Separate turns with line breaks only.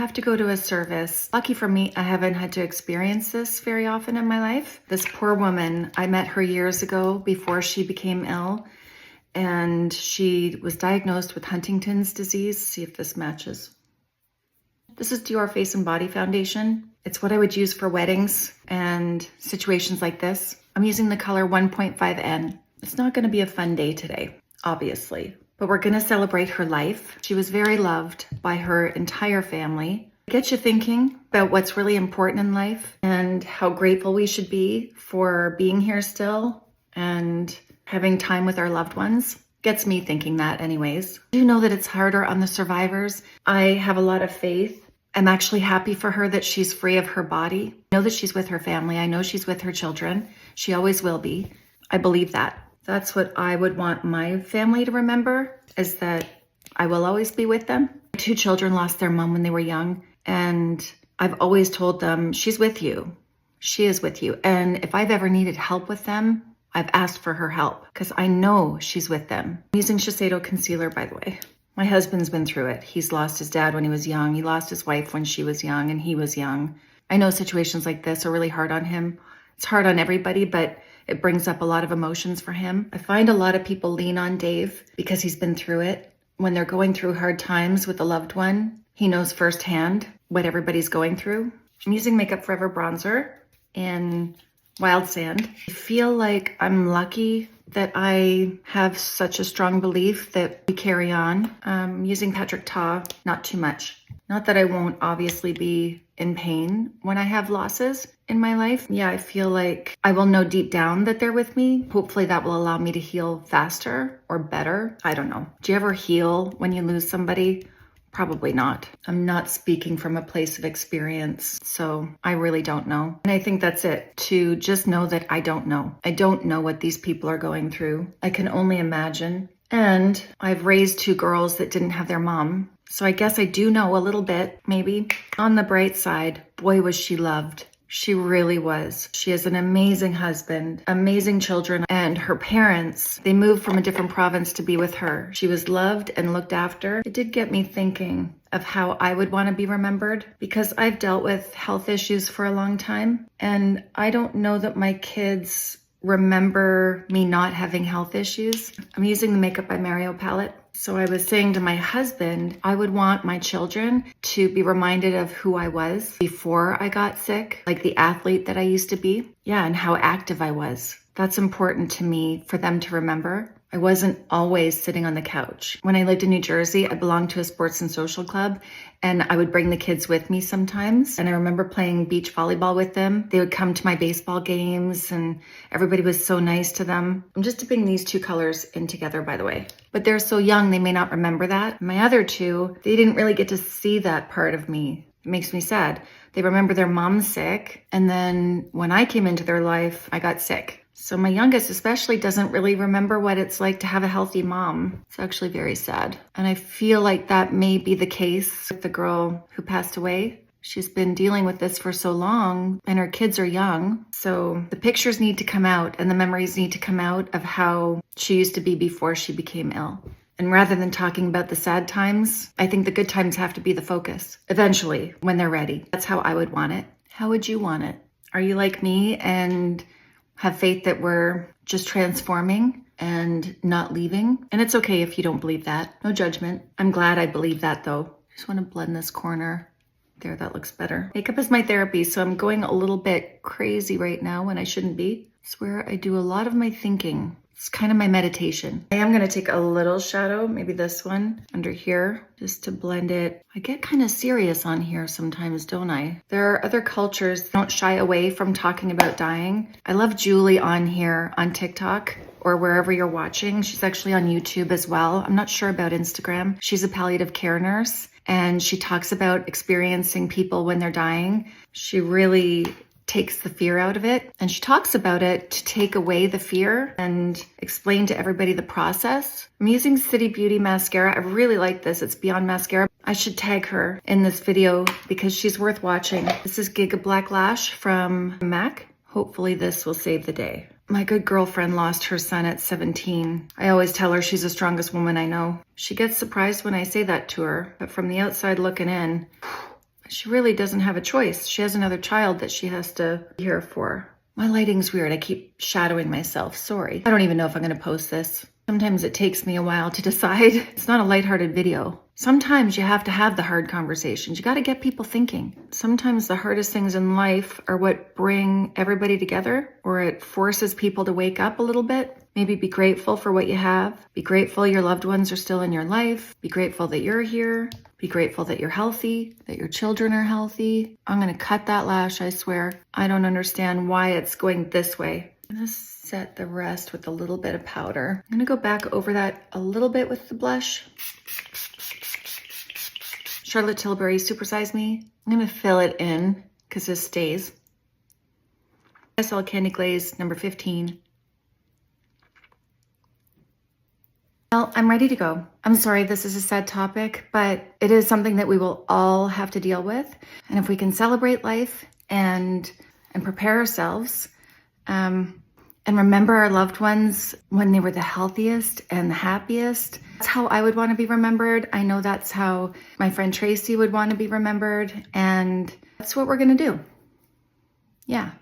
have to go to a service. Lucky for me, I haven't had to experience this very often in my life. This poor woman, I met her years ago before she became ill, and she was diagnosed with Huntington's disease. See if this matches. This is Dior Face and Body Foundation. It's what I would use for weddings and situations like this. I'm using the color 1.5N. It's not going to be a fun day today, obviously, but we're going to celebrate her life. She was very loved by her entire family. It gets you thinking about what's really important in life and how grateful we should be for being here still and having time with our loved ones. Gets me thinking that anyways. I do know that it's harder on the survivors. I have a lot of faith. I'm actually happy for her that she's free of her body. I know that she's with her family. I know she's with her children. She always will be. I believe that. That's what I would want my family to remember, is that I will always be with them. My 2 children lost their mom when they were young, and I've always told them, she's with you. She is with you. And if I've ever needed help with them, I've asked for her help because I know she's with them. I'm using Shiseido concealer, by the way. My husband's been through it. He's lost his dad when he was young. He lost his wife when she was young and he was young. I know situations like this are really hard on him. It's hard on everybody, but it brings up a lot of emotions for him. I find a lot of people lean on Dave because he's been through it. When they're going through hard times with a loved one, he knows firsthand what everybody's going through. I'm using Makeup Forever bronzer in Wild Sand. I feel like I'm lucky that I have such a strong belief that we carry on. Using Patrick Ta, not too much. Not that I won't obviously be in pain when I have losses in my life. Yeah, I feel like I will know deep down that they're with me. Hopefully that will allow me to heal faster or better. I don't know. Do you ever heal when you lose somebody? Probably not. I'm not speaking from a place of experience, so I really don't know. And I think that's it, to just know that I don't know. I don't know what these people are going through. I can only imagine. And I've raised 2 girls that didn't have their mom, so I guess I do know a little bit, maybe. On the bright side, boy, was she loved. She really was. She has an amazing husband, amazing children, and her parents, they moved from a different province to be with her. She was loved and looked after. It did get me thinking of how I would want to be remembered, because I've dealt with health issues for a long time, and I don't know that my kids remember me not having health issues. I'm using the Makeup by Mario palette. So I was saying to my husband, I would want my children to be reminded of who I was before I got sick, like the athlete that I used to be. Yeah, and how active I was. That's important to me for them to remember. I wasn't always sitting on the couch. When I lived in New Jersey, I belonged to a sports and social club, and I would bring the kids with me sometimes. And I remember playing beach volleyball with them. They would come to my baseball games, and everybody was so nice to them. I'm just dipping these 2 colors in together, by the way. But they're so young, they may not remember that. My other 2, they didn't really get to see that part of me. It makes me sad. They remember their mom sick, and then when I came into their life, I got sick. So my youngest especially doesn't really remember what it's like to have a healthy mom. It's actually very sad. And I feel like that may be the case with the girl who passed away. She's been dealing with this for so long, and her kids are young. So the pictures need to come out and the memories need to come out of how she used to be before she became ill. And rather than talking about the sad times, I think the good times have to be the focus. Eventually, when they're ready. That's how I would want it. How would you want it? Are you like me and have faith that we're just transforming and not leaving? And it's okay if you don't believe that. No judgment. I'm glad I believe that though. I just want to blend this corner. There, that looks better. Makeup is my therapy, so I'm going a little bit crazy right now when I shouldn't be. It's where I do a lot of my thinking. It's kind of my meditation. I am going to take a little shadow, maybe this one, under here, just to blend it. I get kind of serious on here sometimes, don't I? There are other cultures that don't shy away from talking about dying. I love Julie on here on TikTok or wherever you're watching. She's actually on YouTube as well. I'm not sure about Instagram. She's a palliative care nurse, and she talks about experiencing people when they're dying. She really takes the fear out of it, and she talks about it to take away the fear and explain to everybody the process. I'm using City Beauty mascara. I really like this. It's Beyond Mascara. I should tag her in this video because she's worth watching. This is Giga Black Lash from MAC. Hopefully this will save the day. My good girlfriend lost her son at 17. I always tell her she's the strongest woman I know. She gets surprised when I say that to her, but from the outside looking in, She really doesn't have a choice. She has another child that she has to be here for. My lighting's weird. I keep shadowing myself. Sorry. I don't even know if I'm going to post this. Sometimes it takes me a while to decide. It's not a lighthearted video. Sometimes you have to have the hard conversations. You got to get people thinking. Sometimes the hardest things in life are what bring everybody together, or it forces people to wake up a little bit. Maybe be grateful for what you have. Be grateful your loved ones are still in your life. Be grateful that you're here. Be grateful that you're healthy, that your children are healthy. I'm going to cut that lash, I swear. I don't understand why it's going this way. I'm going to set the rest with a little bit of powder. I'm going to go back over that a little bit with the blush. Charlotte Tilbury Supersize Me. I'm going to fill it in because this stays. SL Candy Glaze number 15. Well, I'm ready to go. I'm sorry this is a sad topic, but it is something that we will all have to deal with. And if we can celebrate life and prepare ourselves, and remember our loved ones when they were the healthiest and the happiest, that's how I would want to be remembered. I know that's how my friend Tracy would want to be remembered, and that's what we're going to do. Yeah.